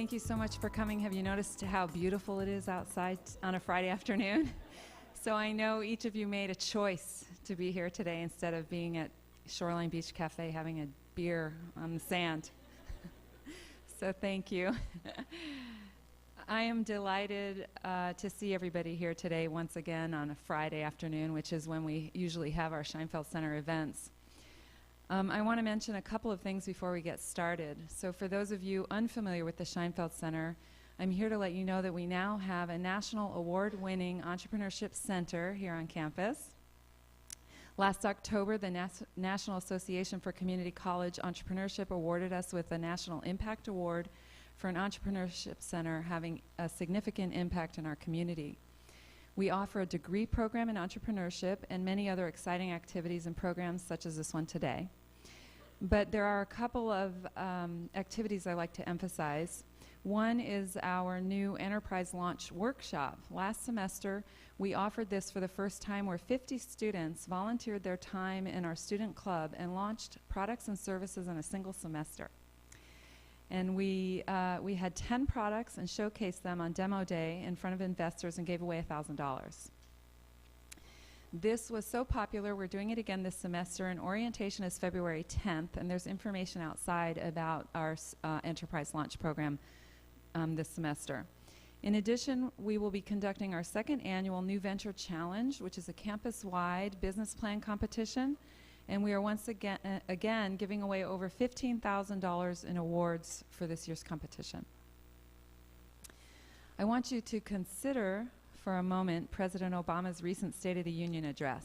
Thank you so much for coming. Have you noticed how beautiful it is outside on a Friday afternoon? So I know each of you made a choice to be here today instead of being at Shoreline Beach Cafe having a beer on the sand. So thank you. I am delighted to see everybody here today once again on a Friday afternoon, which is when we usually have our Scheinfeld Center events. I want to mention a couple of things before we get started. So for those of you unfamiliar with the Scheinfeld Center, I'm here to let you know that we now have a national award-winning entrepreneurship center here on campus. Last October, the National Association for Community College Entrepreneurship awarded us with a National Impact Award for an entrepreneurship center having a significant impact in our community. We offer a degree program in entrepreneurship and many other exciting activities and programs such as this one today. But there are a couple of activities I like to emphasize. One is our new Enterprise Launch Workshop. Last semester, we offered this for the first time where 50 students volunteered their time in our student club and launched products and services in a single semester. And we had 10 products and showcased them on demo day in front of investors and gave away $1,000. This was so popular, we're doing it again this semester, and orientation is February 10th, and there's information outside about our Enterprise Launch program this semester. In addition, we will be conducting our second annual New Venture Challenge, which is a campus-wide business plan competition, and we are once again giving away over $15,000 in awards for this year's competition. I want you to consider for a moment President Obama's recent State of the Union address.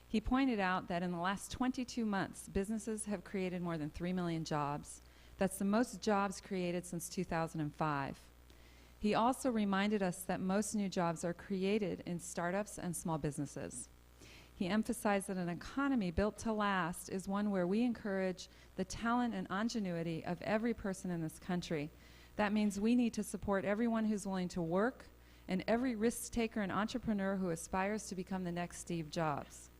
He pointed out that in the last 22 months, businesses have created more than 3 million jobs. That's the most jobs created since 2005. He also reminded us that most new jobs are created in startups and small businesses. He emphasized that an economy built to last is one where we encourage the talent and ingenuity of every person in this country. That means we need to support everyone who's willing to work and every risk taker and entrepreneur who aspires to become the next Steve Jobs.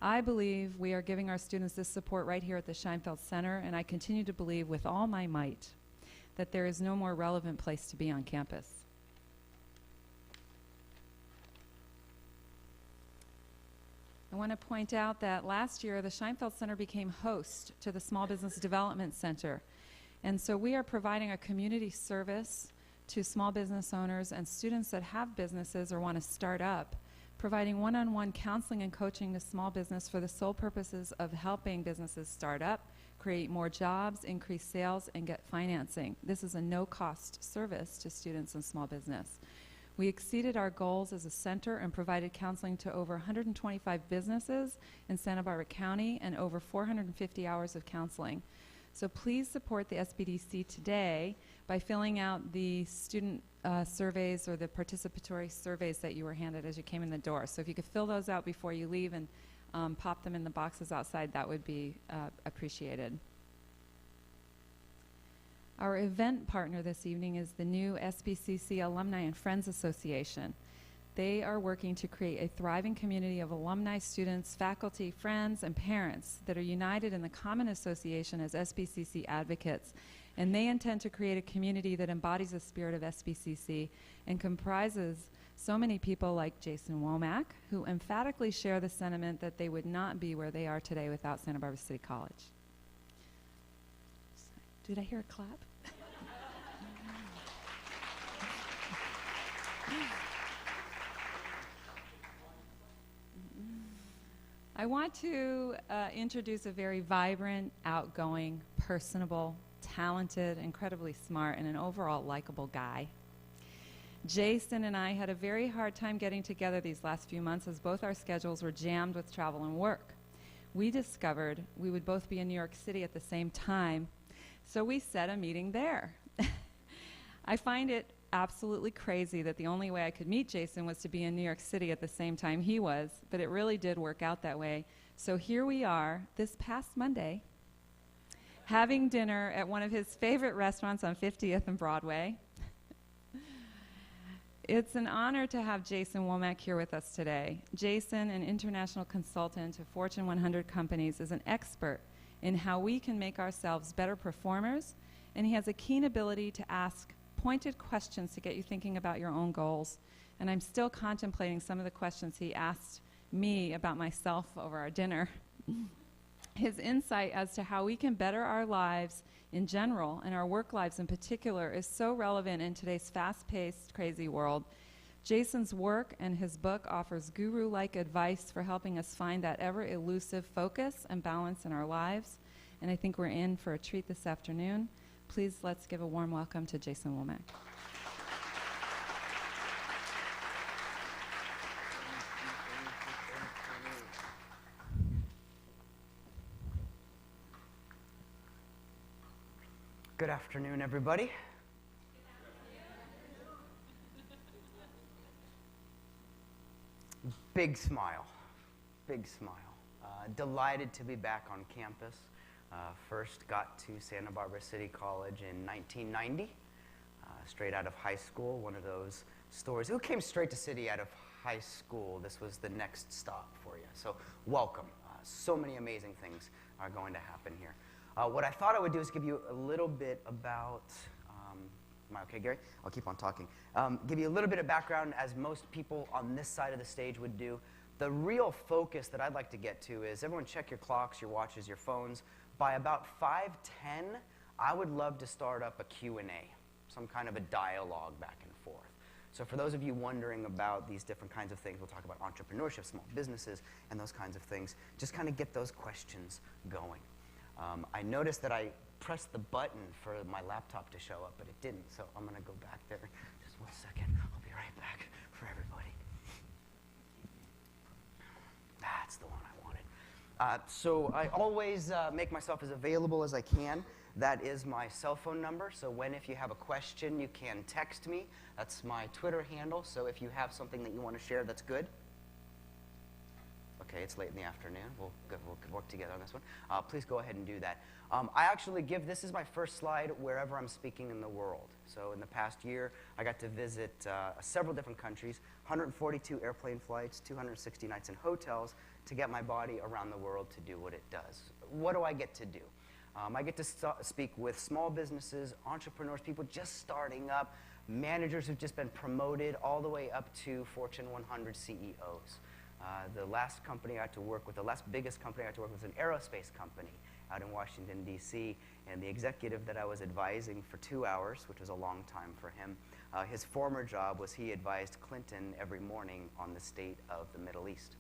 I believe we are giving our students this support right here at the Scheinfeld Center, and I continue to believe with all my might that there is no more relevant place to be on campus. I want to point out that last year the Scheinfeld Center became host to the Small Business Development Center. And so we are providing a community service to small business owners and students that have businesses or want to start up, providing one-on-one counseling and coaching to small business for the sole purposes of helping businesses start up, create more jobs, increase sales, and get financing. This is a no-cost service to students and small business. We exceeded our goals as a center and provided counseling to over 125 businesses in Santa Barbara County and over 450 hours of counseling. So please support the SBDC today by filling out the student surveys or the participatory surveys that you were handed as you came in the door. So if you could fill those out before you leave and pop them in the boxes outside, that would be appreciated. Our event partner this evening is the new SBCC Alumni and Friends Association. They are working to create a thriving community of alumni, students, faculty, friends, and parents that are united in the common association as SBCC advocates. And they intend to create a community that embodies the spirit of SBCC and comprises so many people like Jason Womack, who emphatically share the sentiment that they would not be where they are today without Santa Barbara City College. Did I hear a clap? I want to introduce a very vibrant, outgoing, personable, talented, incredibly smart, and an overall likable guy. Jason and I had a very hard time getting together these last few months as both our schedules were jammed with travel and work. We discovered we would both be in New York City at the same time, so we set a meeting there. I find it absolutely crazy that the only way I could meet Jason was to be in New York City at the same time he was, but it really did work out that way. So here we are, this past Monday, having dinner at one of his favorite restaurants on 50th and Broadway. It's an honor to have Jason Womack here with us today. Jason, an international consultant to Fortune 100 companies, is an expert in how we can make ourselves better performers and he has a keen ability to ask pointed questions to get you thinking about your own goals. And I'm still contemplating some of the questions he asked me about myself over our dinner. His insight as to how we can better our lives in general and our work lives in particular is so relevant in today's fast-paced, crazy world. Jason's work and his book offers guru-like advice for helping us find that ever-elusive focus and balance in our lives. And I think we're in for a treat this afternoon. Please let's give a warm welcome to Jason Womack. Good afternoon, everybody. Big smile, big smile. Delighted to be back on campus. First got to Santa Barbara City College in 1990, straight out of high school. One of those stories. Who came straight to City out of high school? This was the next stop for you. So welcome. So many amazing things are going to happen here. What I thought I would do is give you a little bit about, am I okay, Gary? I'll keep on talking. Give you a little bit of background, as most people on this side of the stage would do. The real focus that I'd like to get to is, everyone check your clocks, your watches, your phones. By about 5:10, I would love to start up a Q&A, some kind of a dialogue back and forth. So for those of you wondering about these different kinds of things, we'll talk about entrepreneurship, small businesses, and those kinds of things. Just kind of get those questions going. I noticed that I pressed the button for my laptop to show up, but it didn't, so I'm going to go back there. Just 1 second. I'll be right back for everybody. That's the one I wanted. So I always make myself as available as I can. That is my cell phone number, so if you have a question, you can text me. That's my Twitter handle, so if you have something that you want to share, that's good. Okay, it's late in the afternoon. We'll work together on this one. Please go ahead and do that. I actually this is my first slide wherever I'm speaking in the world. So in the past year, I got to visit several different countries, 142 airplane flights, 260 nights in hotels to get my body around the world to do what it does. What do I get to do? I get to speak with small businesses, entrepreneurs, people just starting up, managers who've just been promoted all the way up to Fortune 100 CEOs. The last company I had to work with, the last biggest company I had to work with was an aerospace company out in Washington, D.C., and the executive that I was advising for 2 hours, which was a long time for him, his former job was he advised Clinton every morning on the state of the Middle East.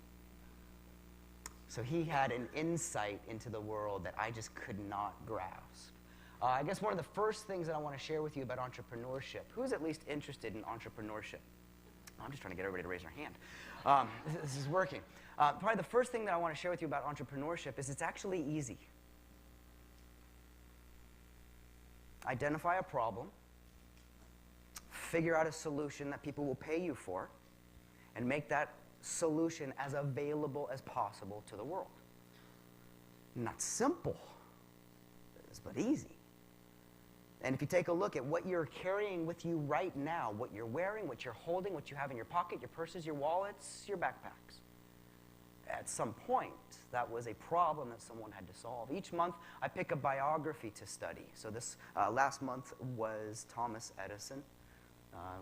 So he had an insight into the world that I just could not grasp. I guess one of the first things that I want to share with you about entrepreneurship, who's at least interested in entrepreneurship? I'm just trying to get everybody to raise their hand. This is working. Probably the first thing that I want to share with you about entrepreneurship is it's actually easy. Identify a problem, figure out a solution that people will pay you for, and make that solution as available as possible to the world. Not simple, but easy. And if you take a look at what you're carrying with you right now, what you're wearing, what you're holding, what you have in your pocket, your purses, your wallets, your backpacks, at some point, that was a problem that someone had to solve. Each month, I pick a biography to study. So this last month was Thomas Edison.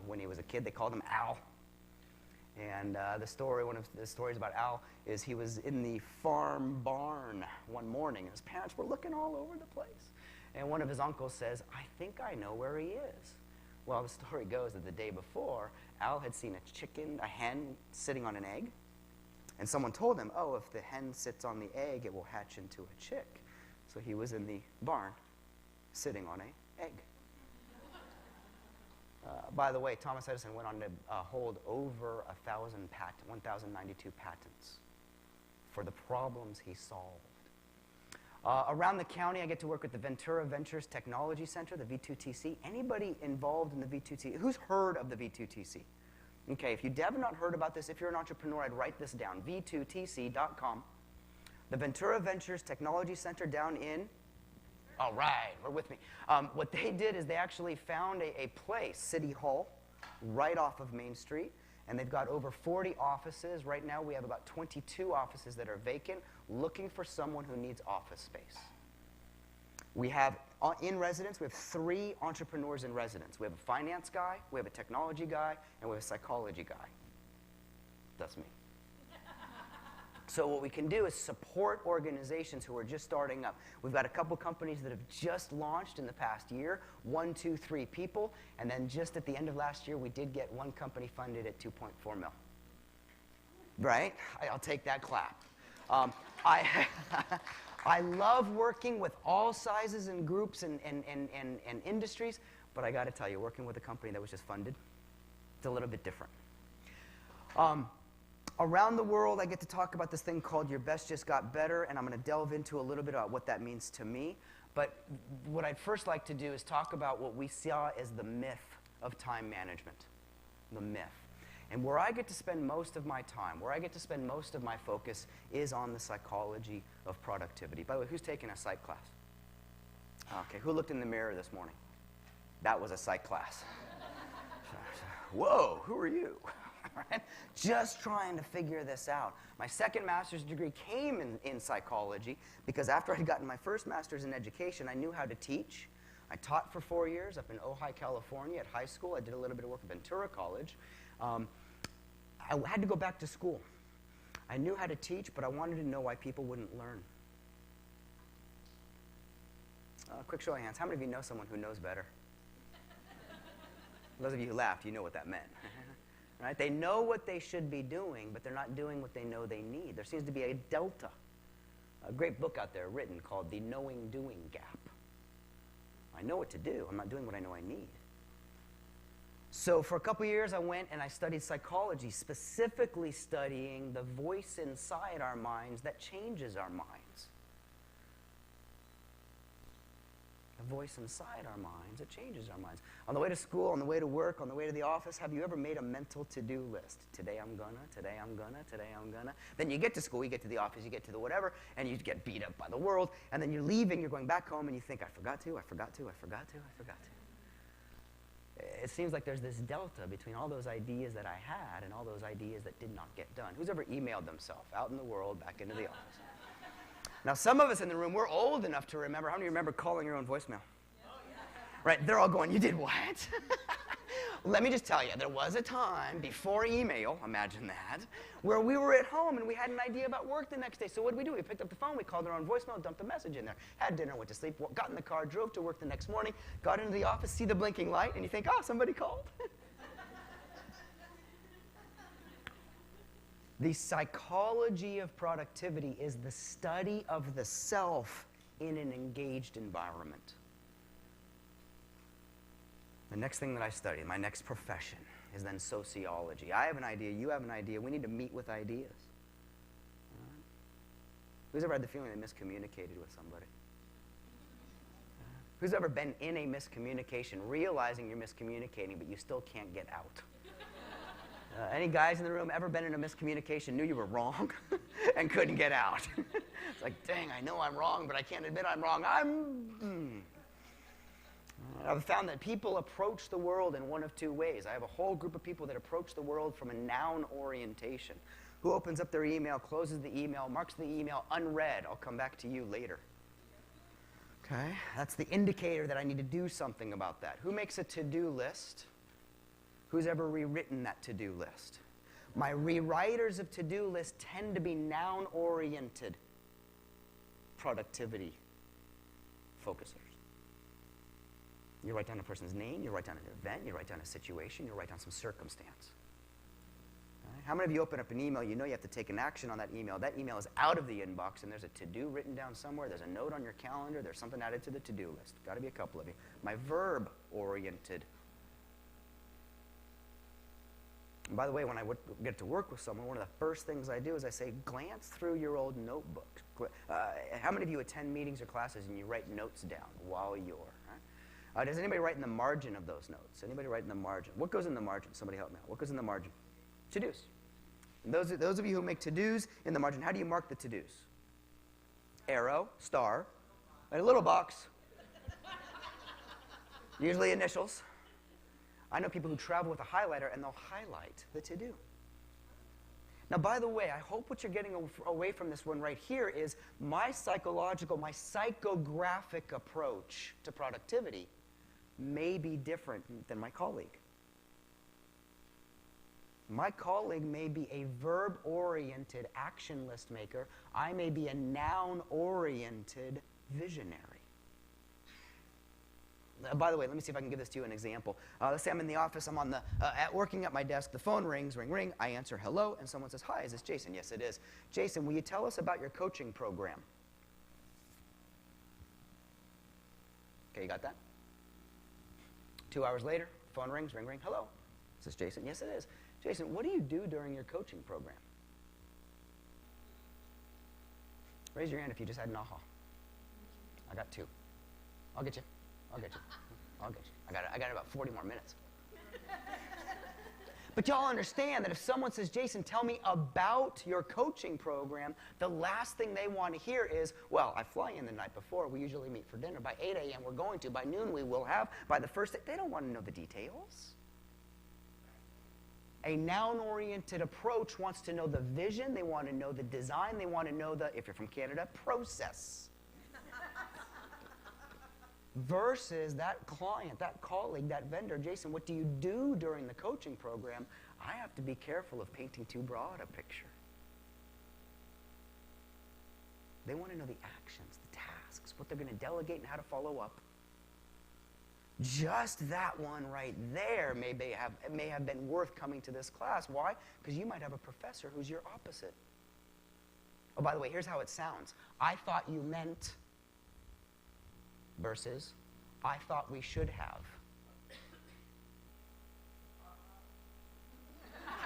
When he was a kid, they called him Al. And one of the stories about Al is he was in the farm barn one morning. His parents were looking all over the place. And one of his uncles says, "I think I know where he is." Well, the story goes that the day before, Al had seen a hen sitting on an egg. And someone told him, "Oh, if the hen sits on the egg, it will hatch into a chick." So he was in the barn, sitting on an egg. By the way, Thomas Edison went on to hold over 1,092 patents for the problems he solved. Around the county, I get to work with the Ventura Ventures Technology Center, the V2TC. Anybody involved in the V2TC? Who's heard of the V2TC? Okay, if you have not heard about this, if you're an entrepreneur, I'd write this down, v2tc.com. The Ventura Ventures Technology Center down in, all right, we're with me. What they did is they actually found a place, City Hall, right off of Main Street, and they've got over 40 offices. Right now, we have about 22 offices that are vacant, looking for someone who needs office space. We have, in residence, we have 3 entrepreneurs in residence. We have a finance guy, we have a technology guy, and we have a psychology guy. That's me. So what we can do is support organizations who are just starting up. We've got a couple companies that have just launched in the past year, 1, 2, 3 people, and then just at the end of last year, we did get one company funded at 2.4 mil. Right? I'll take that clap. I love working with all sizes and groups and industries, but I got to tell you, working with a company that was just funded, it's a little bit different. Around the world, I get to talk about this thing called Your Best Just Got Better, and I'm going to delve into a little bit about what that means to me. But what I'd first like to do is talk about what we saw as the myth of time management. The myth. And where I get to spend most of my time, where I get to spend most of my focus is on the psychology of productivity. By the way, who's taking a psych class? Okay, who looked in the mirror this morning? That was a psych class. Whoa, who are you? Right? Just trying to figure this out. My second master's degree came in psychology because after I'd gotten my first master's in education, I knew how to teach. I taught for 4 years up in Ojai, California at high school. I did a little bit of work at Ventura College. I had to go back to school. I knew how to teach, but I wanted to know why people wouldn't learn. Quick show of hands. How many of you know someone who knows better? Those of you who laughed, you know what that meant. Right? They know what they should be doing, but they're not doing what they know they need. There seems to be a delta. A great book out there written called The Knowing-Doing Gap. I know what to do. I'm not doing what I know I need. So for a couple years, I went and I studied psychology, specifically studying the voice inside our minds that changes our minds. The voice inside our minds that changes our minds. On the way to school, on the way to work, on the way to the office, have you ever made a mental to-do list? Today I'm gonna, today I'm gonna, today I'm gonna. Then you get to school, you get to the office, you get to the whatever, and you get beat up by the world, and then you're leaving, you're going back home, and you think, I forgot to, I forgot to, I forgot to, I forgot to. It seems like there's this delta between all those ideas that I had and all those ideas that did not get done. Who's ever emailed themselves out in the world, back into the office? Now, some of us in the room, we're old enough to remember. How many remember calling your own voicemail? Oh, yeah. Right, they're all going, you did what? Let me just tell you, there was a time before email, imagine that, where we were at home and we had an idea about work the next day. So what did we do? We picked up the phone, we called our own voicemail, dumped a message in there, had dinner, went to sleep, got in the car, drove to work the next morning, got into the office, see the blinking light, and you think, oh, somebody called. The psychology of productivity is the study of the self in an engaged environment. The next thing that I study, my next profession, is then sociology. I have an idea, you have an idea, we need to meet with ideas. Right? Who's ever had the feeling they miscommunicated with somebody? Who's ever been in a miscommunication, realizing you're miscommunicating, but you still can't get out? Any guys in the room ever been in a miscommunication, knew you were wrong, and couldn't get out? It's like, dang, I know I'm wrong, but I can't admit I'm wrong. I've found that people approach the world in one of two ways. I have a whole group of people that approach the world from a noun orientation. Who opens up their email, closes the email, marks the email unread, I'll come back to you later. Okay? That's the indicator that I need to do something about that. Who makes a to-do list? Who's ever rewritten that to-do list? My rewriters of to-do lists tend to be noun-oriented productivity focusers. You write down a person's name, you write down an event, you write down a situation, you write down some circumstance. Right? How many of you open up an email, you know you have to take an action on that email is out of the inbox, and there's a to-do written down somewhere, there's a note on your calendar, there's something added to the to-do list. Got to be a couple of you. My verb-oriented. And by the way, when I get to work with someone, one of the first things I do is I say, glance through your old notebook. How many of you attend meetings or classes and you write notes down while you're? Right? Does anybody write in the margin of those notes? Anybody write in the margin? What goes in the margin? Somebody help me out. What goes in the margin? To-dos. And those of you who make to-dos in the margin, how do you mark the to-dos? Arrow, star, and a little box. Usually initials. I know people who travel with a highlighter and they'll highlight the to-do. Now, by the way, I hope what you're getting away from this one right here is my psychological, my psychographic approach to productivity may be different than my colleague. My colleague may be a verb-oriented action list maker. I may be a noun-oriented visionary. By the way, let me see if I can give this to you an example. Let's say I'm in the office, I'm on working at my desk, the phone rings, ring, ring, I answer hello, and someone says, hi, is this Jason? Yes, it is. Jason, will you tell us about your coaching program? Okay, you got that? 2 hours later, phone rings, ring, ring, hello. Is this Jason? Yes, it is. Jason, what do you do during your coaching program? Raise your hand if you just had an aha. I got 2. I'll get you. I'll get you. I'll get you. I got about 40 more minutes. But y'all understand that if someone says, Jason, tell me about your coaching program, the last thing they want to hear is, well, I fly in the night before. We usually meet for dinner. By 8 a.m. we're going to. By noon we will have. By the first day, they don't want to know the details. A noun-oriented approach wants to know the vision. They want to know the design. They want to know the, if you're from Canada, process. Versus that client, that colleague, that vendor, Jason, what do you do during the coaching program? I have to be careful of painting too broad a picture. They want to know the actions, the tasks, what they're going to delegate and how to follow up. Just that one right there may have been worth coming to this class. Why? Because you might have a professor who's your opposite. Oh, by the way, here's how it sounds. I thought you meant versus I thought we should have.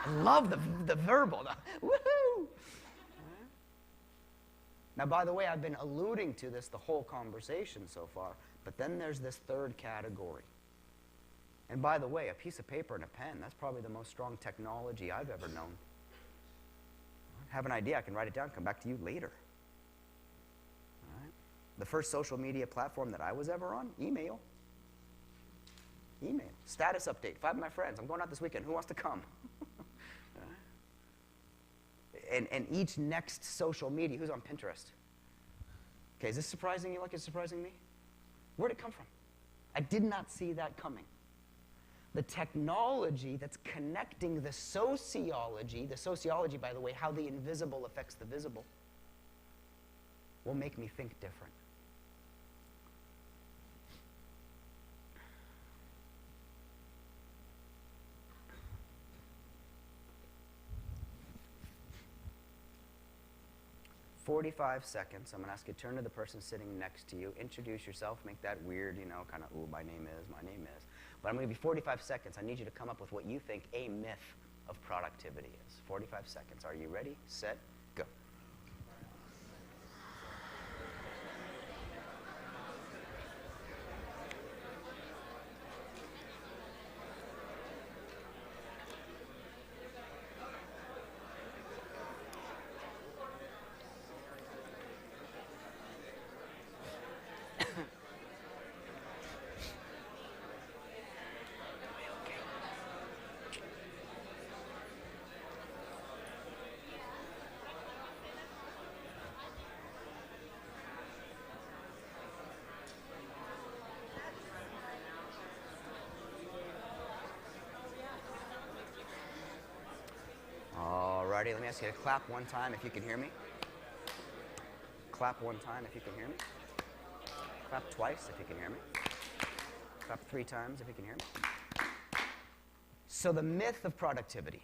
I love the verbal. Woohoo! Now, by the way, I've been alluding to this the whole conversation so far, but then there's this third category. And by the way, a piece of paper and a pen, that's probably the most strong technology I've ever known. Have an idea, I can write it down, come back to you later. All right? The first social media platform that I was ever on, email. Email. Status update, 5 of my friends, I'm going out this weekend, who wants to come? And each next social media, who's on Pinterest? Okay, is this surprising you like it's surprising me? Where'd it come from? I did not see that coming. The technology that's connecting the sociology, by the way, how the invisible affects the visible, will make me think different. "45 seconds. I'm going to ask you to turn to the person sitting next to you, introduce yourself, make that weird, kind of, ooh, my name is. But I'm going to give you 45 seconds. I need you to come up with what you think a myth of productivity is. 45 seconds. Are you ready, set, go. Alrighty, let me ask you to clap one time if you can hear me. Clap one time if you can hear me. Clap twice if you can hear me. Clap 3 times if you can hear me. So the myth of productivity.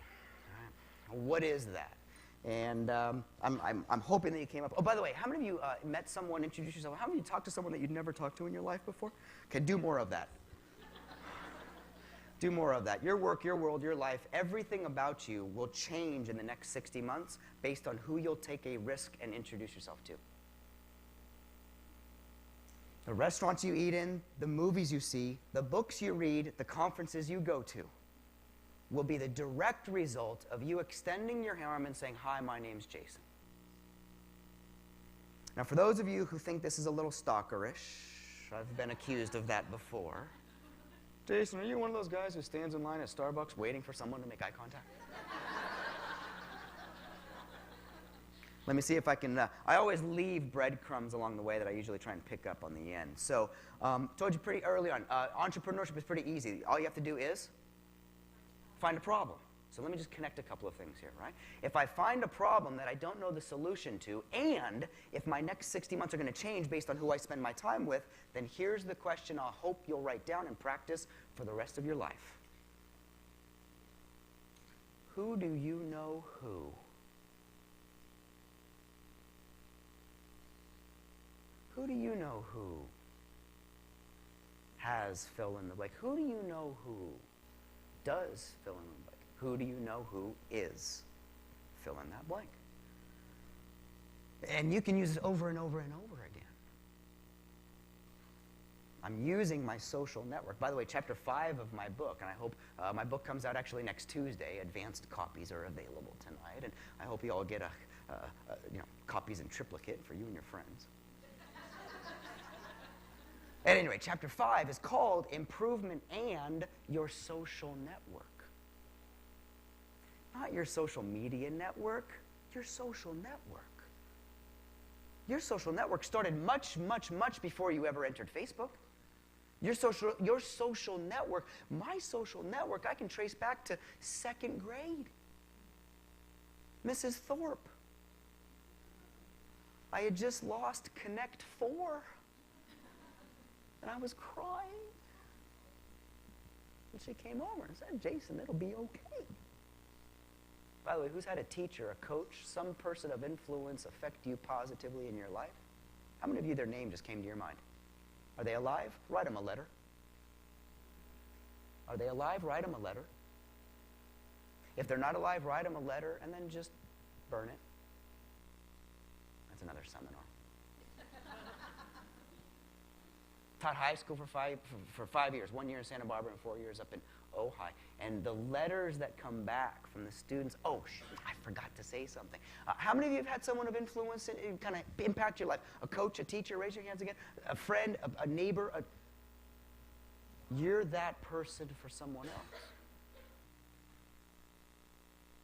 All right. What is that? And I'm hoping that you came up. Oh, by the way, how many of you met someone, introduced yourself? How many of you talked to someone that you'd never talked to in your life before? Okay, do more of that. Do more of that. Your work, your world, your life, everything about you will change in the next 60 months based on who you'll take a risk and introduce yourself to. The restaurants you eat in, the movies you see, the books you read, the conferences you go to will be the direct result of you extending your arm and saying, hi, my name's Jason. Now, for those of you who think this is a little stalkerish, I've been accused of that before. Jason, are you one of those guys who stands in line at Starbucks waiting for someone to make eye contact? Let me see if I can, I always leave breadcrumbs along the way that I usually try and pick up on the end. So, told you pretty early on, entrepreneurship is pretty easy. All you have to do is find a problem. So let me just connect a couple of things here, right? If I find a problem that I don't know the solution to, and if my next 60 months are going to change based on who I spend my time with, then here's the question I'll hope you'll write down and practice for the rest of your life. Who do you know who? Who do you know who has fill in the blank? Who do you know who does fill in the blank? Who do you know who is fill in that blank? And you can use it over and over and over again. I'm using my social network. By the way, chapter 5 of my book, and I hope my book comes out actually next Tuesday. Advanced copies are available tonight, and I hope you all get copies in triplicate for you and your friends. At any rate, chapter 5 is called Improvement and Your Social Network. Not your social media network, your social network. Your social network started much, much, much before you ever entered Facebook. Your social network, my social network, I can trace back to 2nd grade. Mrs. Thorpe. I had just lost Connect 4. And I was crying. And she came over and said, Jason, it'll be okay. By the way, who's had a teacher, a coach, some person of influence affect you positively in your life? How many of you, their name just came to your mind? Are they alive? Write them a letter. Are they alive? Write them a letter. If they're not alive, write them a letter and then just burn it. That's another seminar. Taught high school for 5 years, 1 year in Santa Barbara and 4 years up in Ojai. And the letters that come back from the students, oh, shoot, I forgot to say something. How many of you have had someone of influence in kind of impact your life? A coach, a teacher, raise your hands again. A friend, a neighbor. You're that person for someone else.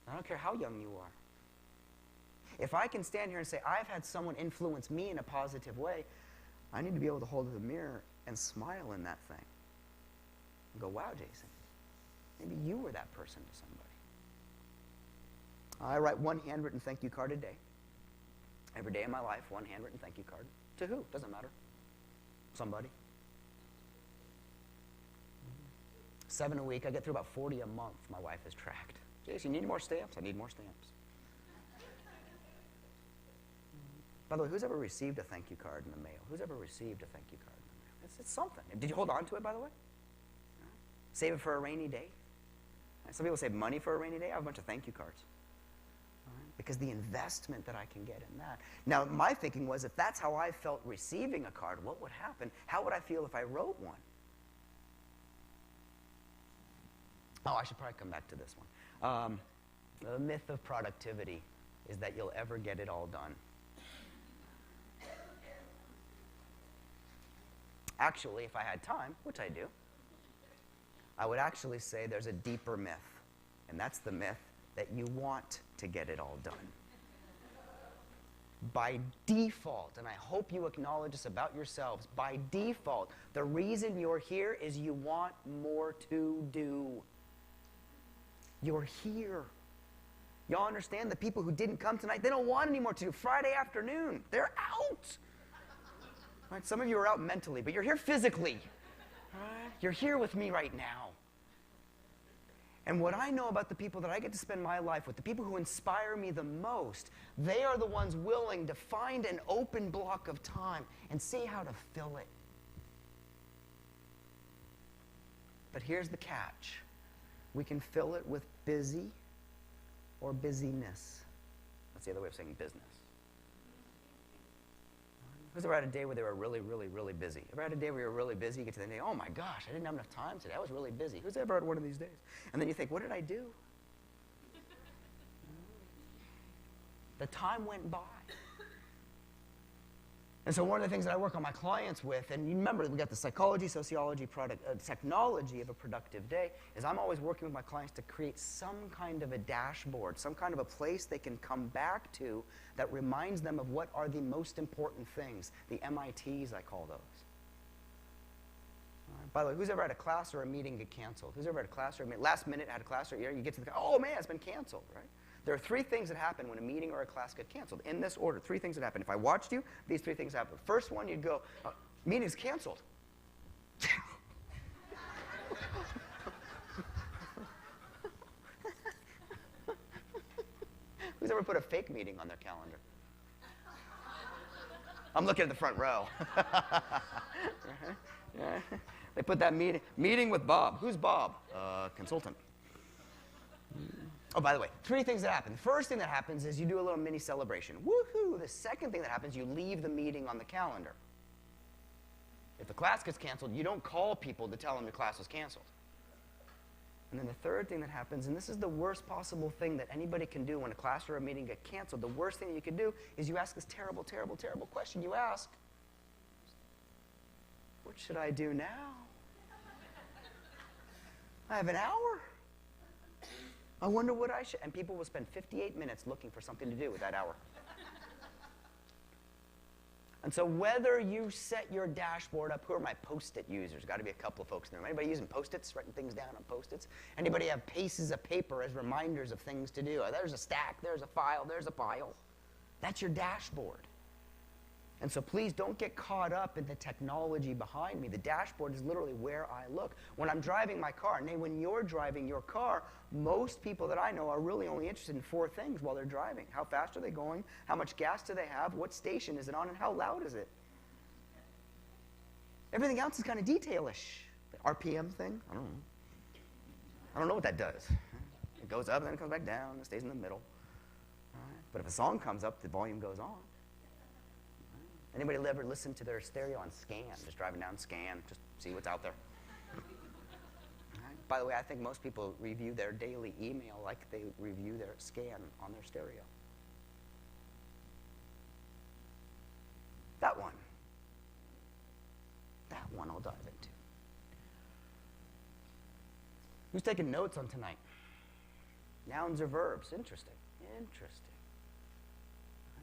I don't care how young you are. If I can stand here and say, I've had someone influence me in a positive way, I need to be able to hold the mirror and smile in that thing. And go, wow, Jason, maybe you were that person to somebody. I write one handwritten thank you card a day. Every day of my life, one handwritten thank you card. To who? Doesn't matter. Somebody. 7 a week. I get through about 40 a month, my wife has tracked. Jason, you need more stamps? I need more stamps. By the way, who's ever received a thank you card in the mail? Who's ever received a thank you card in the mail? It's something. Did you hold on to it, by the way? Save it for a rainy day? Some people save money for a rainy day. I have a bunch of thank you cards. Because the investment that I can get in that. Now, my thinking was, if that's how I felt receiving a card, what would happen? How would I feel if I wrote one? Oh, I should probably come back to this one. The myth of productivity is that you'll ever get it all done. Actually, if I had time, which I do, I would actually say there's a deeper myth, and that's the myth that you want to get it all done. By default, and I hope you acknowledge this about yourselves, by default, the reason you're here is you want more to do. You're here. Y'all understand the people who didn't come tonight, they don't want any more to do. Friday afternoon, they're out. Right, some of you are out mentally, but you're here physically. Right? You're here with me right now. And what I know about the people that I get to spend my life with, the people who inspire me the most, they are the ones willing to find an open block of time and see how to fill it. But here's the catch. We can fill it with busy or busyness. That's the other way of saying business. Who's ever had a day where they were really, really, really busy? Ever had a day where you were really busy? You get to the day, oh my gosh, I didn't have enough time today. I was really busy. Who's ever had one of these days? And then you think, what did I do? The time went by. And so one of the things that I work on my clients with, and you remember we got the psychology, sociology, technology of a productive day, is I'm always working with my clients to create some kind of a dashboard, some kind of a place they can come back to that reminds them of what are the most important things, the MITs I call those. By the way, who's ever had a class or a meeting get canceled? Who's ever had a class or a meeting, last minute had a class or you get to the, oh man, it's been canceled, right? There are 3 things that happen when a meeting or a class get canceled. In this order, 3 things that happen. If I watched you, these 3 things happen. First one, you'd go, meeting's canceled. Who's ever put a fake meeting on their calendar? I'm looking at the front row. They put that meeting with Bob. Who's Bob? Consultant. Oh, by the way, 3 things that happen. The first thing that happens is you do a little mini celebration. Woohoo! The second thing that happens, you leave the meeting on the calendar. If the class gets canceled, you don't call people to tell them your class was canceled. And then the third thing that happens, and this is the worst possible thing that anybody can do when a class or a meeting get canceled, the worst thing you can do is you ask this terrible, terrible, terrible question. You ask, what should I do now? I have an hour. I wonder what I should, and people will spend 58 minutes looking for something to do with that hour. And so whether you set your dashboard up, who are my Post-it users? Got to be a couple of folks in there. Anybody using Post-its, writing things down on Post-its? Anybody have pieces of paper as reminders of things to do? There's a stack, there's a file, there's a pile. That's your dashboard. And so please don't get caught up in the technology behind me. The dashboard is literally where I look. When I'm driving my car, and when you're driving your car, most people that I know are really only interested in 4 things while they're driving. How fast are they going? How much gas do they have? What station is it on? And how loud is it? Everything else is kind of detailish. The RPM thing? I don't know. I don't know what that does. It goes up, and then it comes back down, and it stays in the middle. All right. But if a song comes up, the volume goes on. Anybody ever listen to their stereo on scan? Just driving down scan, just see what's out there. Right. By the way, I think most people review their daily email like they review their scan on their stereo. That one I'll dive into. Who's taking notes on tonight? Nouns or verbs? Interesting. Interesting.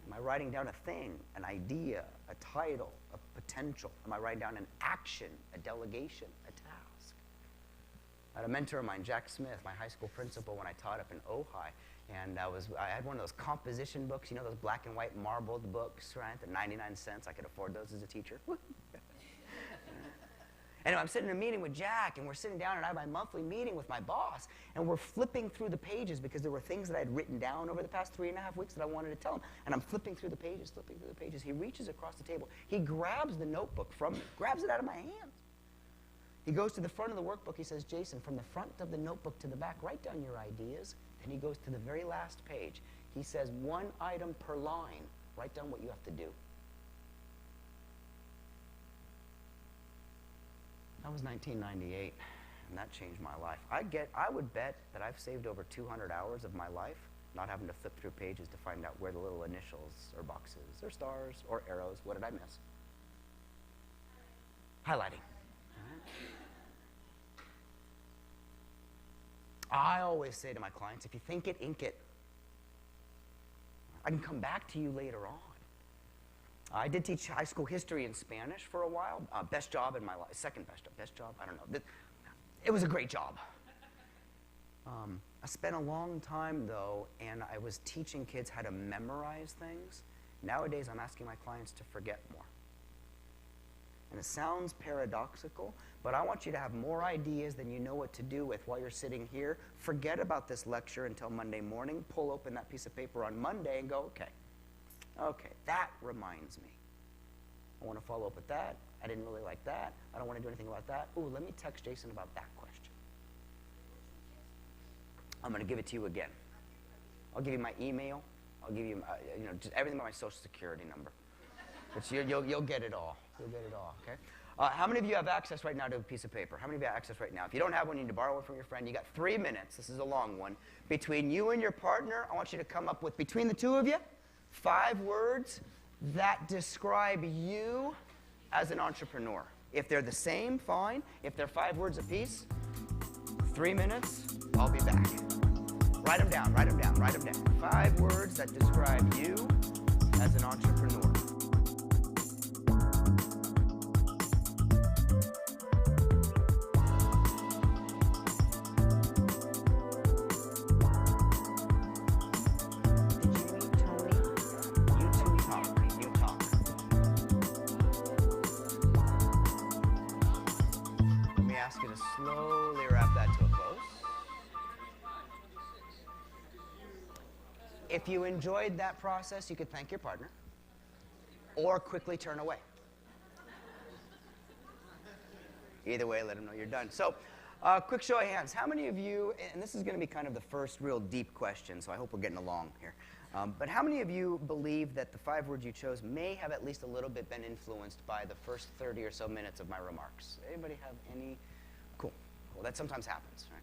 Am I writing down a thing, an idea, a title, a potential? Am I writing down an action, a delegation, a task? I had a mentor of mine, Jack Smith, my high school principal, when I taught up in Ojai. And I had one of those composition books, you know, those black and white marbled books, right? The 99 cents. I could afford those as a teacher. Anyway, I'm sitting in a meeting with Jack, and we're sitting down, and I have my monthly meeting with my boss, and we're flipping through the pages because there were things that I had written down over the past 3.5 weeks that I wanted to tell him. And I'm flipping through the pages, flipping through the pages. He reaches across the table. He grabs the notebook from me, grabs it out of my hand. He goes to the front of the workbook. He says, Jason, from the front of the notebook to the back, write down your ideas. Then he goes to the very last page. He says, 1 item per line. Write down what you have to do. That was 1998, and that changed my life. I would bet that I've saved over 200 hours of my life not having to flip through pages to find out where the little initials or boxes or stars or arrows, what did I miss? Highlighting. I always say to my clients, if you think it, ink it. I can come back to you later on. I did teach high school history and Spanish for a while. Best job in my life. Second best job. I don't know. It was a great job. I spent a long time, though, and I was teaching kids how to memorize things. Nowadays, I'm asking my clients to forget more. And it sounds paradoxical, but I want you to have more ideas than you know what to do with while you're sitting here. Forget about this lecture until Monday morning. Pull open that piece of paper on Monday and go, okay, that reminds me. I want to follow up with that. I didn't really like that. I don't want to do anything about that. Ooh, let me text Jason about that question. I'm going to give it to you again. I'll give you my email. I'll give you, just everything about my social security number. But you'll get it all. You'll get it all, okay? How many of you have access right now to a piece of paper? How many of you have access right now? If you don't have one, you need to borrow one from your friend. You got 3 minutes. This is a long one. Between you and your partner, I want you to come up with, between the two of you, 5 words that describe you as an entrepreneur. If they're the same, fine. If they're 5 words apiece, 3 minutes, I'll be back. Write them down, write them down, write them down. 5 words that describe you as an entrepreneur. Ask you to slowly wrap that to a close. If you enjoyed that process, you could thank your partner or quickly turn away. Either way, let them know you're done. So, quick show of hands. How many of you, and this is going to be kind of the first real deep question, so I hope we're getting along here. But how many of you believe that the 5 words you chose may have at least a little bit been influenced by the first 30 or so minutes of my remarks? Anybody have any? Cool. Well, that sometimes happens, right?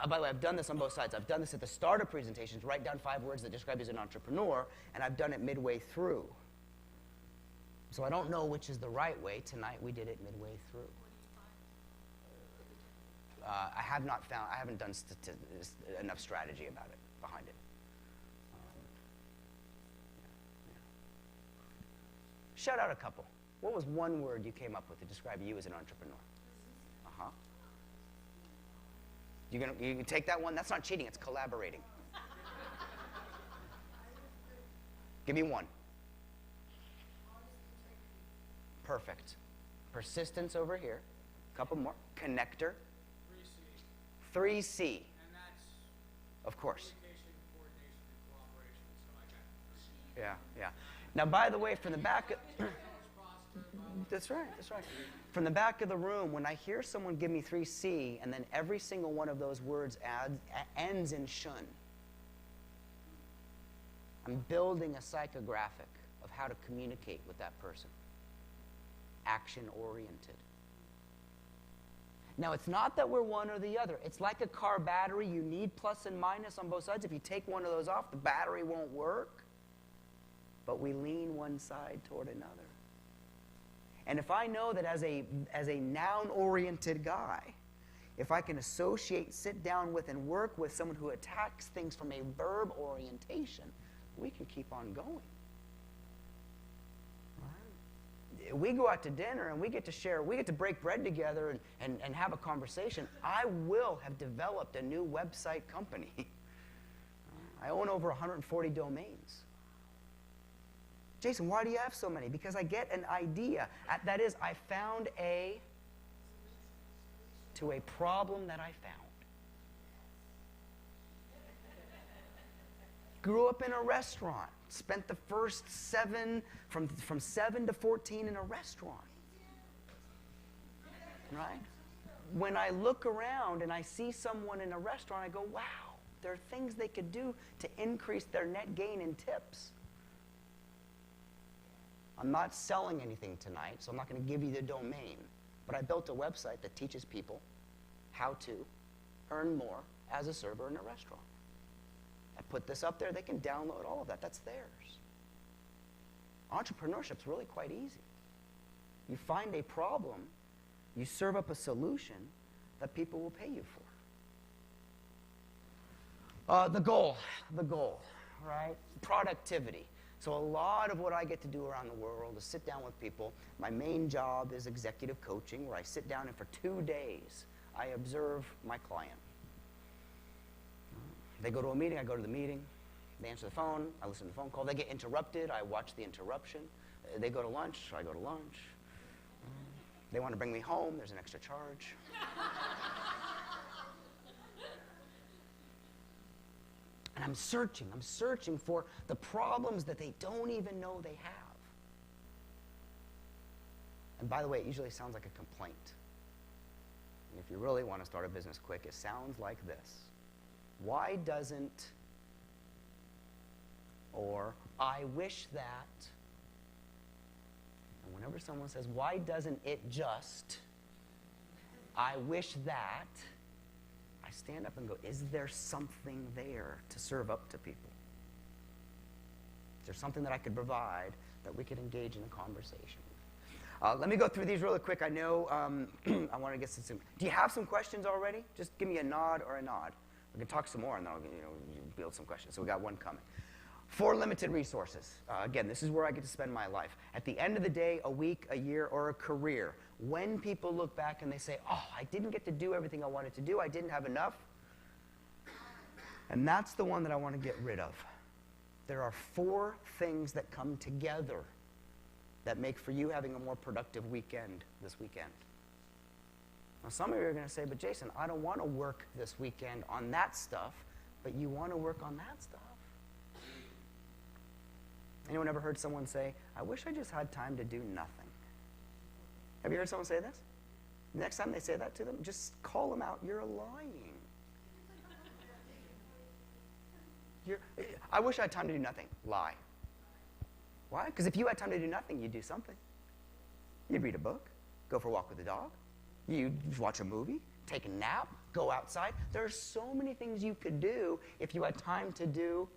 By the way, I've done this on both sides. I've done this at the start of presentations, write down 5 words that describe you as an entrepreneur, and I've done it midway through. So I don't know which is the right way. Tonight we did it midway through. I haven't done enough strategy about it, behind it. Shout out a couple. What was one word you came up with to describe you as an entrepreneur? Uh-huh. You can take that one? That's not cheating, it's collaborating. Give me one. Perfect. Persistence over here. A couple more. Connector. 3C. And that's of course. communication, coordination, and cooperation. So I got 3C. Yeah. Now, by the way, from the back, that's right. From the back of the room, when I hear someone give me 3C, and then every single one of those words ends in shun, I'm building a psychographic of how to communicate with that person. Action-oriented. Now, it's not that we're one or the other. It's like a car battery. You need plus and minus on both sides. If you take one of those off, the battery won't work. But we lean one side toward another. And if I know that as a noun-oriented guy, if I can associate, sit down with, and work with someone who attacks things from a verb orientation, we can keep on going. Right? We go out to dinner and we get to share, we get to break bread together and have a conversation. I will have developed a new website company. I own over 140 domains. Jason, why do you have so many? Because I get an idea. That is, I found to a problem that I found. Grew up in a restaurant. Spent the first from 7 to 14 in a restaurant. Right? When I look around and I see someone in a restaurant, I go, wow, there are things they could do to increase their net gain in tips. I'm not selling anything tonight, so I'm not going to give you the domain. But I built a website that teaches people how to earn more as a server in a restaurant. I put this up there. They can download all of that. That's theirs. Entrepreneurship's really quite easy. You find a problem, you serve up a solution that people will pay you for. The goal, right? Productivity. So a lot of what I get to do around the world is sit down with people. My main job is executive coaching, where I sit down and for 2 days, I observe my client. They go to a meeting, I go to the meeting. They answer the phone, I listen to the phone call. They get interrupted, I watch the interruption. They go to lunch, I go to lunch. They want to bring me home, there's an extra charge. And I'm searching for the problems that they don't even know they have. And by the way, it usually sounds like a complaint. And if you really want to start a business quick, it sounds like this. Why doesn't, or I wish that, and whenever someone says, why doesn't it just, I wish that, I stand up and go, is there something there to serve up to people? there something that I could provide that we could engage in a conversation? Let me go through these really quick. I know I want to get some. Do you have some questions already? Just give me a nod or a nod. We can talk some more, and then I'll build some questions. So we got one coming. 4 limited resources. Again, this is where I get to spend my life. At the end of the day, a week, a year, or a career, when people look back and they say, oh, I didn't get to do everything I wanted to do, I didn't have enough, and that's the one that I want to get rid of. There are 4 things that come together that make for you having a more productive weekend this weekend. Now, some of you are going to say, but Jason, I don't want to work this weekend on that stuff, but you want to work on that stuff. Anyone ever heard someone say, I wish I just had time to do nothing? Have you heard someone say this? Next time they say that to them, just call them out. You're lying. I wish I had time to do nothing. Lie. Why? Because if you had time to do nothing, you'd do something. You'd read a book, go for a walk with the dog, you'd watch a movie, take a nap, go outside. There are so many things you could do if you had time to do.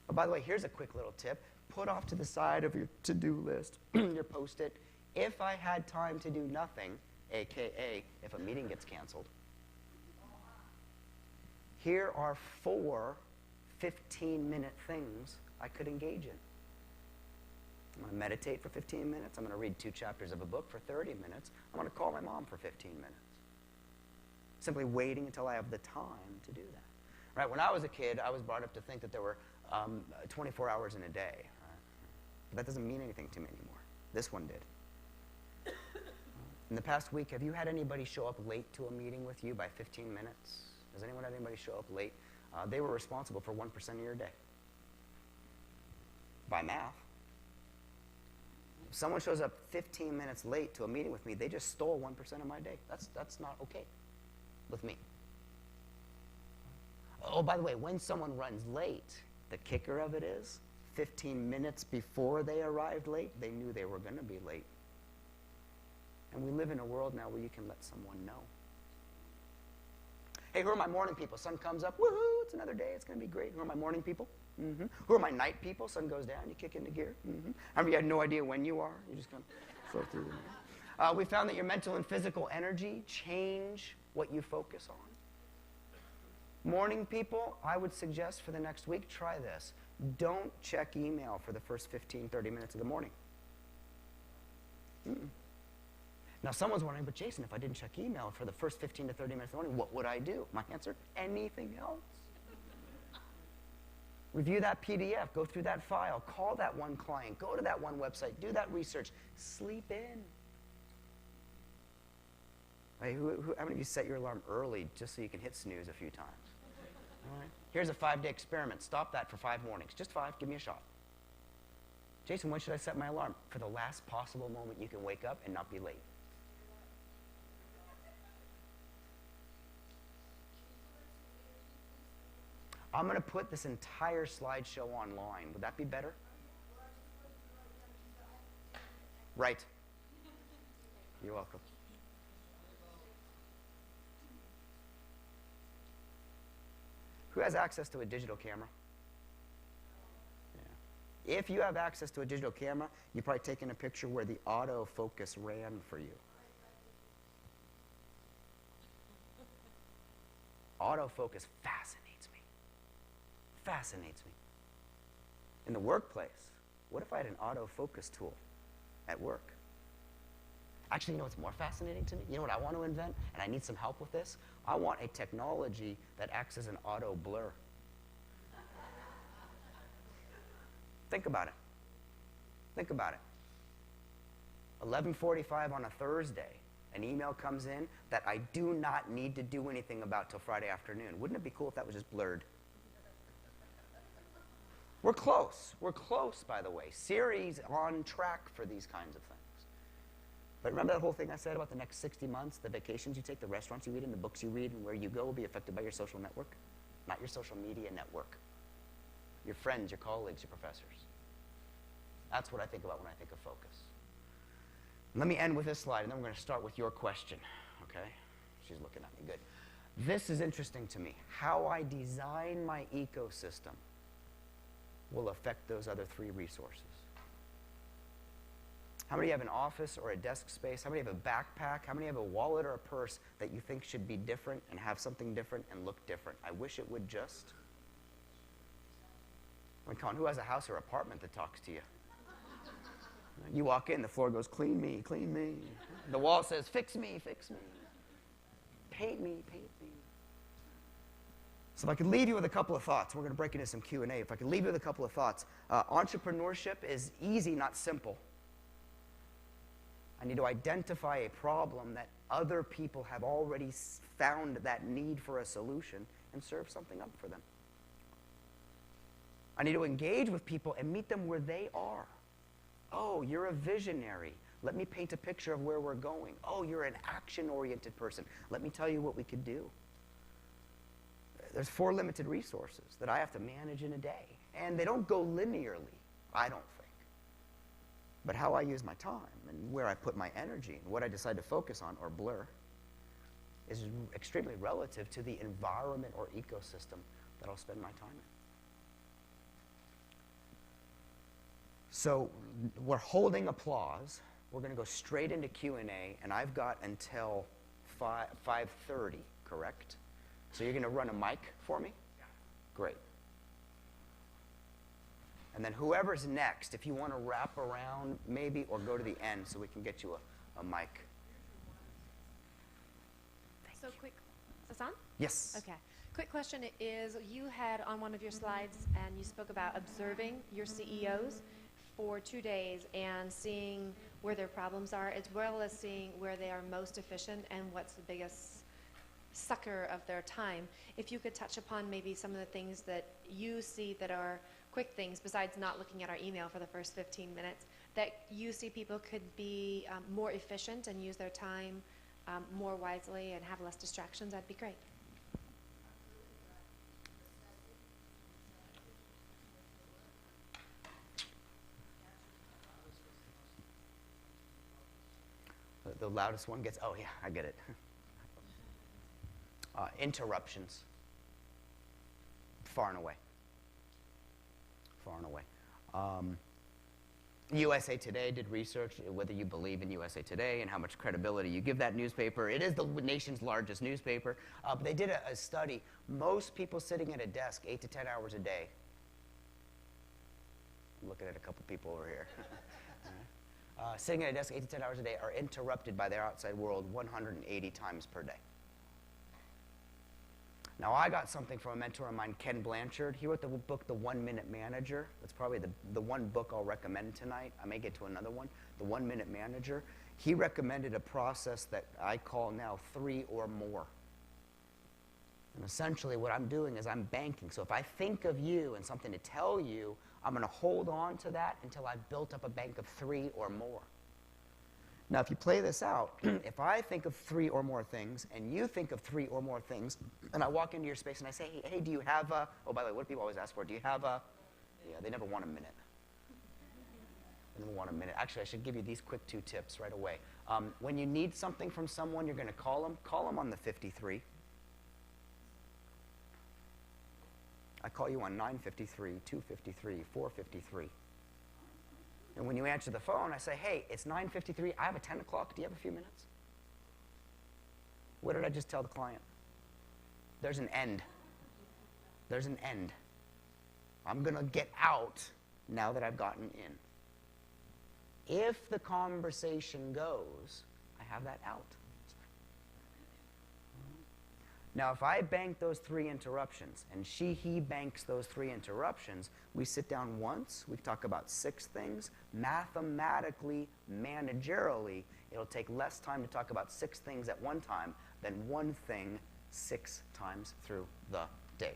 Oh, by the way, here's a quick little tip. Put off to the side of your to-do list, your Post-it, if I had time to do nothing, a.k.a. if a meeting gets canceled. Here are 4 15-minute things I could engage in. I'm going to meditate for 15 minutes. I'm going to read 2 chapters of a book for 30 minutes. I'm going to call my mom for 15 minutes. Simply waiting until I have the time to do that. Right? When I was a kid, I was brought up to think that there were 24 hours in a day. Right? But that doesn't mean anything to me anymore. This one did. In the past week, have you had anybody show up late to a meeting with you by 15 minutes? Has anyone had anybody show up late? They were responsible for 1% of your day. By math. If someone shows up 15 minutes late to a meeting with me, they just stole 1% of my day. That's not okay with me. Oh, by the way, when someone runs late, the kicker of it is 15 minutes before they arrived late, they knew they were going to be late. And we live in a world now where you can let someone know. Hey, who are my morning people? Sun comes up, woohoo, it's another day, it's going to be great. Who are my morning people? Mm-hmm. Who are my night people? Sun goes down, you kick into gear. Mm-hmm. How many of you had no idea when you are? You just kind of flow through the night. We found that your mental and physical energy change what you focus on. Morning people, I would suggest for the next week, try this. Don't check email for the first 15, 30 minutes of the morning. Mm-mm. Now, someone's wondering, but Jason, if I didn't check email for the first 15 to 30 minutes of the morning, what would I do? My answer, anything else. Review that PDF, go through that file, call that one client, go to that one website, do that research, sleep in. Hey, how many of you set your alarm early just so you can hit snooze a few times? All right. Here's a 5-day experiment. Stop that for 5 mornings. Just 5, give me a shot. Jason, when should I set my alarm? For the last possible moment you can wake up and not be late. I'm going to put this entire slideshow online. Would that be better? Right. You're welcome. Who has access to a digital camera? Yeah. If you have access to a digital camera, you've probably taken a picture where the autofocus ran for you. Autofocus fascinates me. Fascinates me. In the workplace, what if I had an autofocus tool at work? Actually, you know what's more fascinating to me? You know what I want to invent? And I need some help with this? I want a technology that acts as an auto blur. Think about it. Think about it. 11:45 on a Thursday, an email comes in that I do not need to do anything about till Friday afternoon. Wouldn't it be cool if that was just blurred? We're close. We're close, by the way. Siri's on track for these kinds of things. But remember that whole thing I said about the next 60 months, the vacations you take, the restaurants you eat in, the books you read, and where you go will be affected by your social network, not your social media network. Your friends, your colleagues, your professors. That's what I think about when I think of focus. Let me end with this slide, and then we're going to start with your question, okay? She's looking at me good. This is interesting to me. How I design my ecosystem will affect those other 3 resources. How many have an office or a desk space? How many have a backpack? How many have a wallet or a purse that you think should be different and have something different and look different? I wish it would just. I mean, come on, who has a house or apartment that talks to you? You walk in, the floor goes, clean me, clean me. The wall says, fix me, fix me. Paint me, paint me. So if I could leave you with a couple of thoughts, we're going to break into some Q&A. If I could leave you with a couple of thoughts. Entrepreneurship is easy, not simple. I need to identify a problem that other people have already found that need for a solution and serve something up for them. I need to engage with people and meet them where they are. Oh, you're a visionary. Let me paint a picture of where we're going. Oh, you're an action-oriented person. Let me tell you what we could do. There's 4 limited resources that I have to manage in a day. And they don't go linearly, I don't think. But how I use my time and where I put my energy and what I decide to focus on or blur is extremely relative to the environment or ecosystem that I'll spend my time in. So we're holding applause. We're going to go straight into Q&A, and I've got until 5:30, correct? So you're going to run a mic for me? Yeah. Great. And then whoever's next, if you want to wrap around maybe or go to the end so we can get you a mic. So quick, is this on? Yes. Okay. Quick question is, you had on one of your slides, and you spoke about observing your CEOs for 2 days and seeing where their problems are, as well as seeing where they are most efficient and what's the biggest sucker of their time. If you could touch upon maybe some of the things that you see that are quick things, besides not looking at our email for the first 15 minutes, that you see people could be more efficient and use their time more wisely and have less distractions, that'd be great. The loudest one gets, oh yeah, I get it. Interruptions. Far and away. Far and away. USA Today did research, whether you believe in USA Today and how much credibility you give that newspaper. It is the nation's largest newspaper. But they did a study. Most people sitting at a desk 8 to 10 hours a day. I'm looking at a couple people over here. Sitting at a desk 8 to 10 hours a day are interrupted by their outside world 180 times per day. Now, I got something from a mentor of mine, Ken Blanchard. He wrote the book, The 1 Minute Manager. That's probably the one book I'll recommend tonight. I may get to another one, The 1 Minute Manager. He recommended a process that I call now 3 or more. And essentially what I'm doing is I'm banking. So if I think of you and something to tell you, I'm going to hold on to that until I've built up a bank of 3 or more. Now, if you play this out, if I think of 3 or more things, and you think of 3 or more things, and I walk into your space and I say, hey, do you have a, oh, by the way, what do people always ask for? Do you have a, yeah, they never want a minute. They never want a minute. Actually, I should give you these quick 2 tips right away. When you need something from someone, you're going to call them on the 53. I call you on 9:53, 2:53, 4:53. And when you answer the phone, I say, hey, it's 9:53. I have a 10 o'clock. Do you have a few minutes? What did I just tell the client? There's an end. There's an end. I'm going to get out now that I've gotten in. If the conversation goes, I have that out. Now, if I bank those 3 interruptions, and he banks those 3 interruptions, we sit down once, we talk about 6 things. Mathematically, managerially, it'll take less time to talk about 6 things at one time than 1 thing 6 times through the day.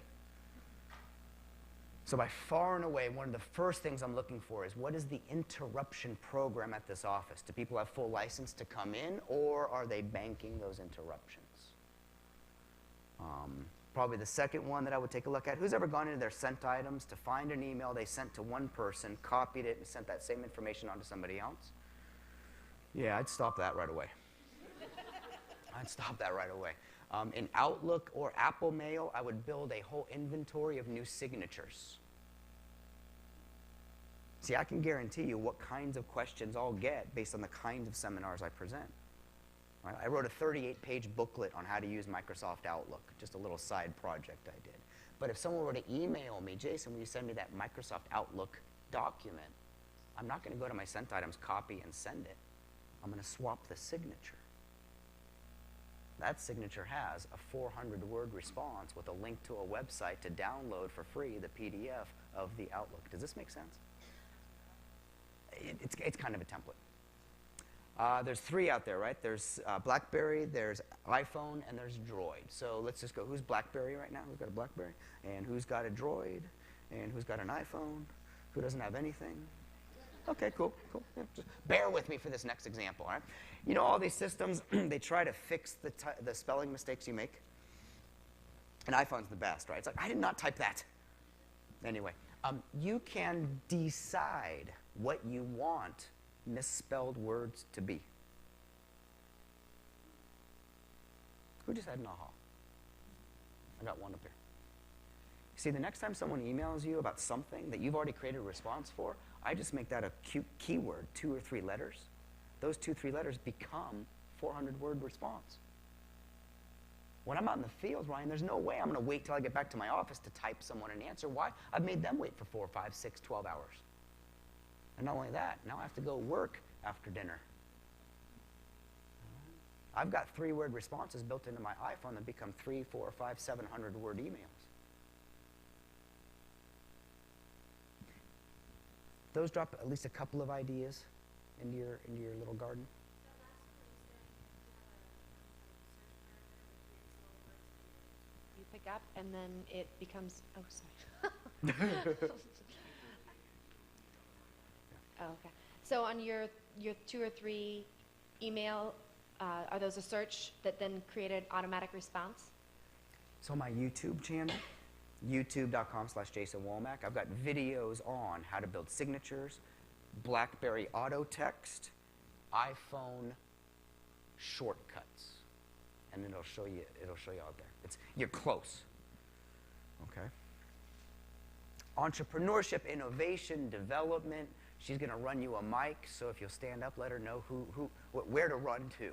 So by far and away, one of the first things I'm looking for is, what is the interruption program at this office? Do people have full license to come in, or are they banking those interruptions? Probably the second one that I would take a look at, who's ever gone into their sent items to find an email they sent to one person, copied it, and sent that same information on to somebody else? Yeah, I'd stop that right away. I'd stop that right away. In Outlook or Apple Mail, I would build a whole inventory of new signatures. See, I can guarantee you what kinds of questions I'll get based on the kinds of seminars I present. Right? I wrote a 38-page booklet on how to use Microsoft Outlook, just a little side project I did. But if someone were to email me, Jason, will you send me that Microsoft Outlook document? I'm not going to go to my sent items, copy, and send it. I'm going to swap the signature. That signature has a 400-word response with a link to a website to download for free the PDF of the Outlook. Does this make sense? It's kind of a template. There's 3 out there, right? There's BlackBerry, there's iPhone, and there's Droid. So let's just go. Who's BlackBerry right now? Who's got a BlackBerry? And who's got a Droid? And who's got an iPhone? Who doesn't have anything? Okay, cool. Yeah, just bear with me for this next example, all right? You know, all these systems, they try to fix the spelling mistakes you make. And iPhone's the best, right? It's like, I did not type that. Anyway, you can decide what you want misspelled words to be. Who just had an aha? I got one up here. See, the next time someone emails you about something that you've already created a response for, I just make that a cute keyword, 2 or 3 letters. Those 2 or 3 letters become 400-word response. When I'm out in the field, Ryan, there's no way I'm going to wait till I get back to my office to type someone an answer. Why? I've made them wait for 4, 5, 6, 12 hours. And not only that, now I have to go work after dinner. I've got 3-word responses built into my iPhone that become 3, 4, 5, 700-word emails. Those drop at least a couple of ideas into your little garden. You pick up, and then it becomes, oh, sorry. Oh, okay. So on your 2 or 3 email, are those a search that then created automatic response? So my YouTube channel, youtube.com/Jason Womack, I've got videos on how to build signatures, BlackBerry auto text, iPhone shortcuts, and it'll show you out there. You're close. Okay. Entrepreneurship, innovation, development. She's going to run you a mic, so if you'll stand up, let her know where to run to.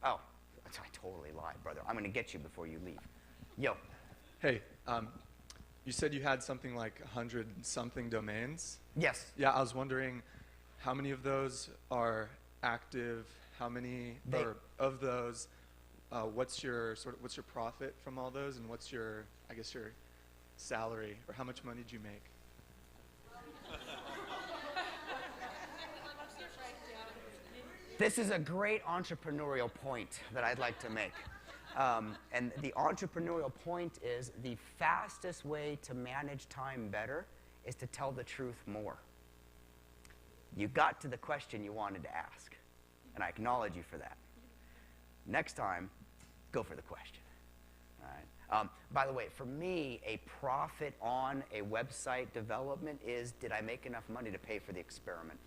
Oh, I totally lied, brother. I'm going to get you before you leave. Yo. Hey, you said you had something like 100-something domains? Yes. Yeah, I was wondering how many of those are active, how many of those, what's your profit from all those, and what's your salary, or how much money did you make? This is a great entrepreneurial point that I'd like to make. And the entrepreneurial point is the fastest way to manage time better is to tell the truth more. You got to the question you wanted to ask, and I acknowledge you for that. Next time, go for the question. All right. By the way, for me, a profit on a website development is, did I make enough money to pay for the experiment?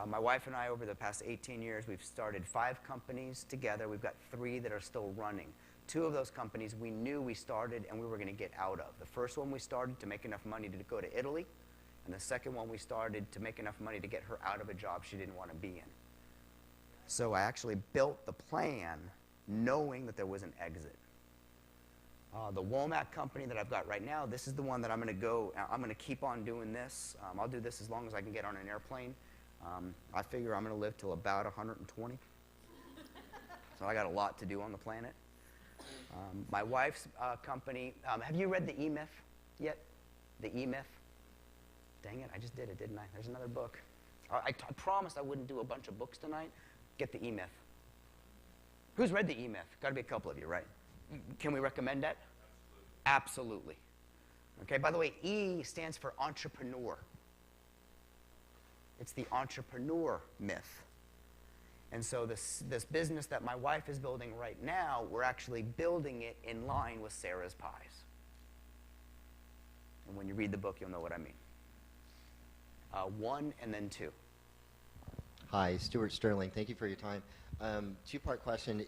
My wife and I, over the past 18 years, we've started 5 companies together. We've got 3 that are still running. 2 of those companies we knew we started and we were going to get out of. The first one we started to make enough money to go to Italy, and the second one we started to make enough money to get her out of a job she didn't want to be in. So I actually built the plan knowing that there was an exit. The Womack company that I've got right now, this is the one that I'm going to keep on doing this. I'll do this as long as I can get on an airplane. I figure I'm going to live till about 120. So I got a lot to do on the planet. My wife's company, have you read The E-Myth yet? The E-Myth? Dang it, I just did it, didn't I? There's another book. I promised I wouldn't do a bunch of books tonight. Get The E-Myth. Who's read The E-Myth? Got to be a couple of you, right? Can we recommend that? Absolutely. Okay, by the way, E stands for entrepreneur. It's the entrepreneur myth. And so this business that my wife is building right now, we're actually building it in line with Sarah's pies. And when you read the book, you'll know what I mean. 1 and then 2. Hi, Stuart Sterling. Thank you for your time. 2-part question.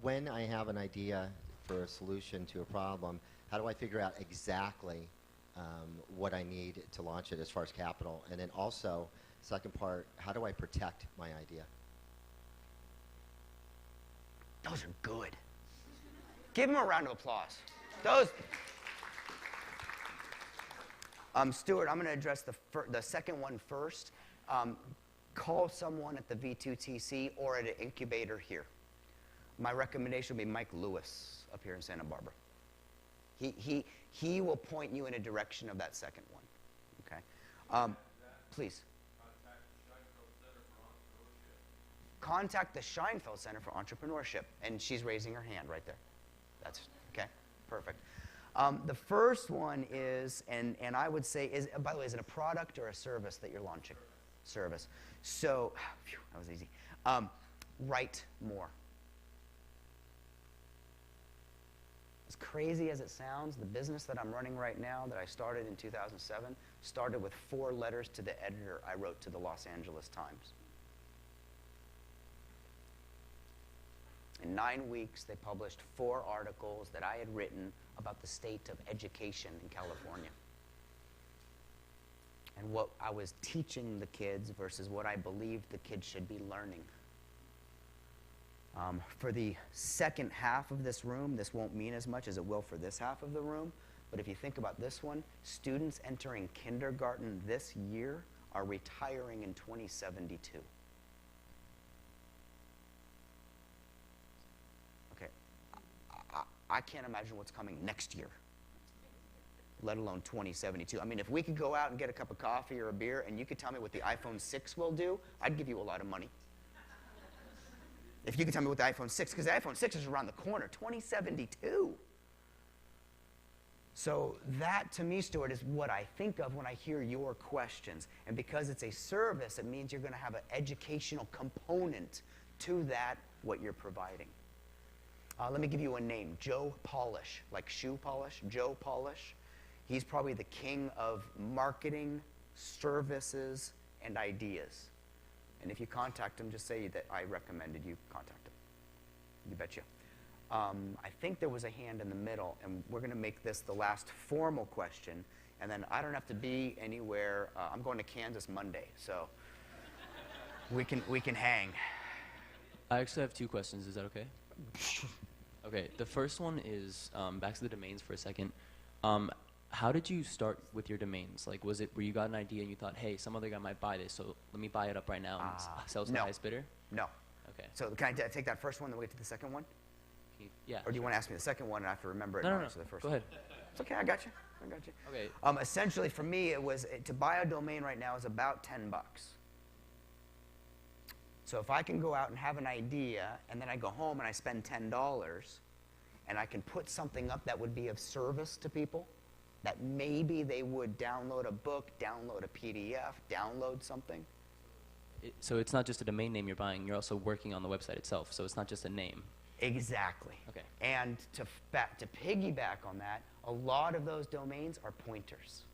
When I have an idea for a solution to a problem, how do I figure out exactly what I need to launch it as far as capital, and then also, second part, how do I protect my idea? Those are good. Give him a round of applause. Those. Stuart, I'm going to address the second one first. Call someone at the V2TC or at an incubator here. My recommendation would be Mike Lewis up here in Santa Barbara. He will point you in a direction of that second one. Okay? Please. Contact the Scheinfeld Center for Entrepreneurship. And she's raising her hand right there. That's okay. Perfect. The first one is, and I would say, by the way, is it a product or a service that you're launching? Service. So, phew, that was easy. Write more. As crazy as it sounds, the business that I'm running right now that I started in 2007 started with 4 letters to the editor I wrote to the Los Angeles Times. In 9 weeks, they published 4 articles that I had written about the state of education in California and what I was teaching the kids versus what I believed the kids should be learning. For the second half of this room, this won't mean as much as it will for this half of the room, but if you think about this one, students entering kindergarten this year are retiring in 2072. I can't imagine what's coming next year, let alone 2072. I mean, if we could go out and get a cup of coffee or a beer and you could tell me what the iPhone 6 will do, I'd give you a lot of money. If you could tell me what the iPhone 6, because the iPhone 6 is around the corner, 2072. So that, to me, Stuart, is what I think of when I hear your questions. And because it's a service, it means you're going to have an educational component to that, what you're providing. Let me give you a name, Joe Polish, like shoe polish, Joe Polish. He's probably the king of marketing, services, and ideas. And if you contact him, just say that I recommended you contact him. You betcha. I think there was a hand in the middle, and we're going to make this the last formal question. And then I don't have to be anywhere. I'm going to Kansas Monday, so we can hang. I actually have 2 questions. Is that okay? Okay, the first one is back to the domains for a second. How did you start with your domains? Like, was it where you got an idea and you thought, hey, some other guy might buy this, so let me buy it up right now and sell it to the highest bidder? No. Okay. So can I take that first one, then we get to the second one? Yeah. Or do you want to ask me the second one and I have to remember it? No. The first Go one? ahead. It's okay, I got you. Okay. Essentially, for me, it was to buy a domain right now is about $10. So if I can go out and have an idea, and then I go home and I spend $10, and I can put something up that would be of service to people, that maybe they would download a book, download a PDF, download something. So it's not just a domain name you're buying, you're also working on the website itself, so it's not just a name. Exactly. Okay. And to piggyback on that, a lot of those domains are pointers.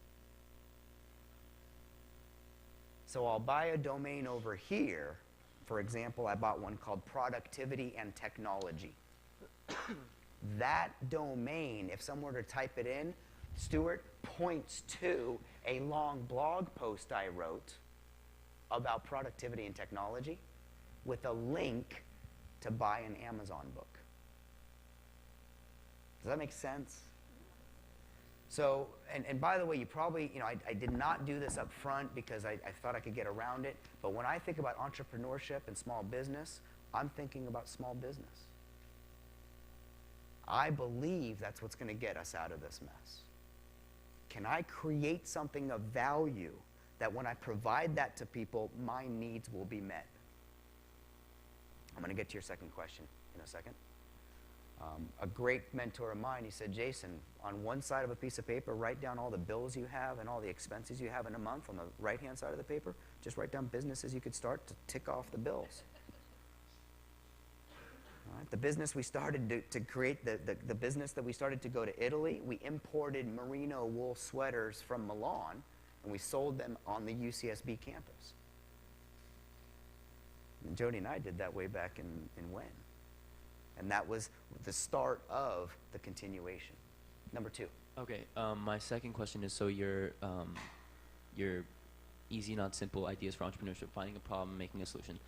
So I'll buy a domain over here. For example, I bought one called Productivity and Technology. That domain, if someone were to type it in, Stuart, points to a long blog post I wrote about productivity and technology with a link to buy an Amazon book. Does that make sense? So, and by the way, you probably, I did not do this up front because I thought I could get around it, but when I think about entrepreneurship and small business, I'm thinking about small business. I believe that's what's going to get us out of this mess. Can I create something of value that when I provide that to people, my needs will be met? I'm going to get to your second question in a second. A great mentor of mine, he said, Jason, on one side of a piece of paper, write down all the bills you have and all the expenses you have in a month. On the right-hand side of the paper, just write down businesses you could start to tick off the bills. All right, the business we started to create, the business that we started to go to Italy, we imported merino wool sweaters from Milan, and we sold them on the UCSB campus. And Jody and I did that way back in when? And that was the start of the continuation. Number 2. Okay. My second question is, so your easy, not simple ideas for entrepreneurship, finding a problem, making a solution.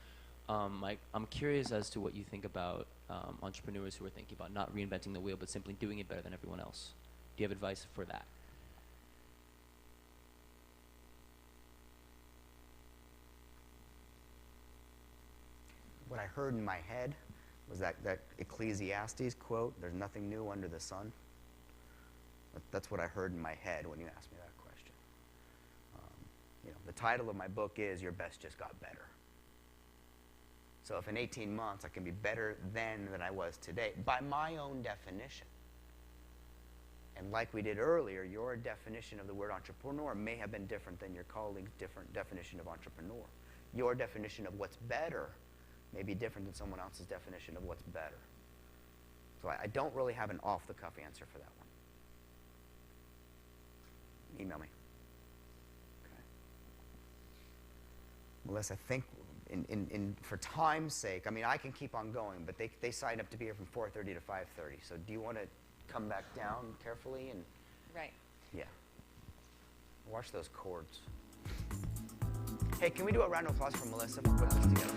I'm curious as to what you think about entrepreneurs who are thinking about not reinventing the wheel, but simply doing it better than everyone else. Do you have advice for that? What I heard in my head was that Ecclesiastes quote, "There's nothing new under the sun." That's what I heard in my head when you asked me that question. The title of my book is "Your Best Just Got Better." So if in 18 months I can be better then than I was today, by my own definition, and like we did earlier, your definition of the word entrepreneur may have been different than your colleague's different definition of entrepreneur. Your definition of what's better may be different than someone else's definition of what's better. So I don't really have an off-the-cuff answer for that one. Email me. Okay. Melissa, I think for time's sake, I mean, I can keep on going, but they signed up to be here from 4:30 to 5:30. So do you want to come back down carefully? And Right. yeah. Watch those chords. Hey, can we do a round of applause for Melissa for putting this together?